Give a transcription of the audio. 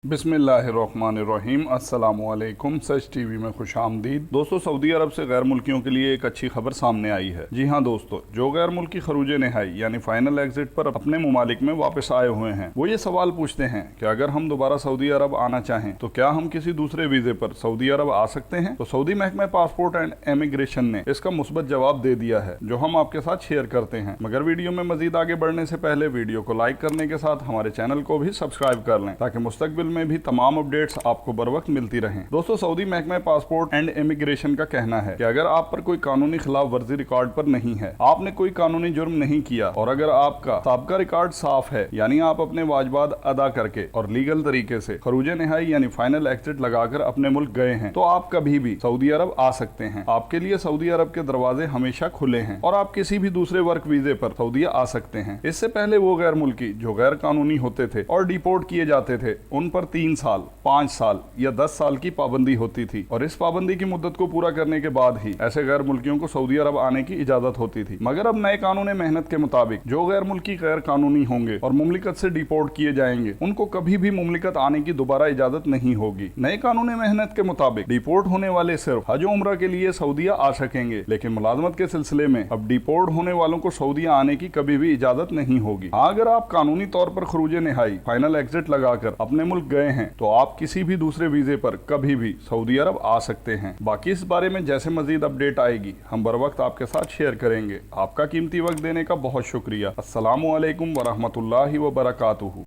बिस्मिल्लाहिर्रहमानिर्रहीम अस्सलामुअलैकुम। सच टीवी में खुश आमदीद। दोस्तों, सऊदी अरब से गैर मुल्कियों के लिए एक अच्छी खबर सामने आई है। जी हाँ दोस्तों, जो गैर मुल्की खरूज नहाई यानी फाइनल एग्जिट पर अपने ममालिक में वापस आए हुए हैं, वो ये सवाल पूछते हैं कि अगर हम दोबारा सऊदी अरब आना चाहें तो क्या हम किसी दूसरे वीजे पर सऊदी अरब आ सकते हैं। तो सऊदी महकमा पासपोर्ट एंड इमिग्रेशन ने इसका मुस्बत जवाब दे दिया है, जो हम आपके साथ शेयर करते हैं। मगर वीडियो में मजीद आगे बढ़ने से पहले वीडियो को लाइक करने के साथ हमारे चैनल को भी सब्सक्राइब कर लें, ताकि मुस्तकबिल में भी तमाम अपडेट्स आपको बर वक्त मिलती रहें। दोस्तों, सऊदी महकमा पासपोर्ट एंड इमिग्रेशन का कहना है कि अगर आप पर कोई कानूनी खिलाफ वर्जी रिकॉर्ड पर नहीं है, आपने कोई कानूनी जुर्म नहीं किया और अगर आपका साबका रिकॉर्ड साफ है, यानी आप अपने वाजिबात अदा करके और लीगल तरीके से खरूज नहाई यानी फाइनल एग्जिट लगाकर अपने मुल्क गए हैं, तो आप कभी भी सऊदी अरब आ सकते हैं। आपके लिए सऊदी अरब के दरवाजे हमेशा खुले हैं और आप किसी भी दूसरे वर्क वीजे पर सऊदी आ सकते हैं। इससे पहले वो गैर मुल्की जो गैर कानूनी होते थे और डिपोर्ट किए जाते थे, उन पर 3 साल, 5 साल या 10 साल की पाबंदी होती थी और इस पाबंदी की मुद्दत को पूरा करने के बाद ही ऐसे गैर मुल्कियों को सऊदी अरब आने की इजाजत होती थी। मगर अब नए कानून मेहनत के मुताबिक जो गैर मुल्की गैर कानूनी होंगे और मुमलिकत से डिपोर्ट किए जाएंगे, उनको कभी भी मुमलिकत आने की दोबारा इजाजत नहीं होगी। नए कानून मेहनत के मुताबिक डिपोर्ट होने वाले सिर्फ हज उम्रा के लिए सऊदीया आ सकेंगे, लेकिन मुलाजमत के सिलसिले में अब डिपोर्ट होने वालों को सऊदीया आने की कभी भी इजाजत नहीं होगी। अगर आप कानूनी तौर पर खरूज नहाई फाइनल एग्जिट लगाकर अपने मुल्क गए हैं, तो आप किसी भी दूसरे वीजे पर कभी भी सऊदी अरब आ सकते हैं। बाकी इस बारे में जैसे मजीद अपडेट आएगी, हम बर वक्त आपके साथ शेयर करेंगे। आपका कीमती वक्त देने का बहुत शुक्रिया। अस्सलामु अलैकुम वरहमतुल्लाहि वबरकातुहू।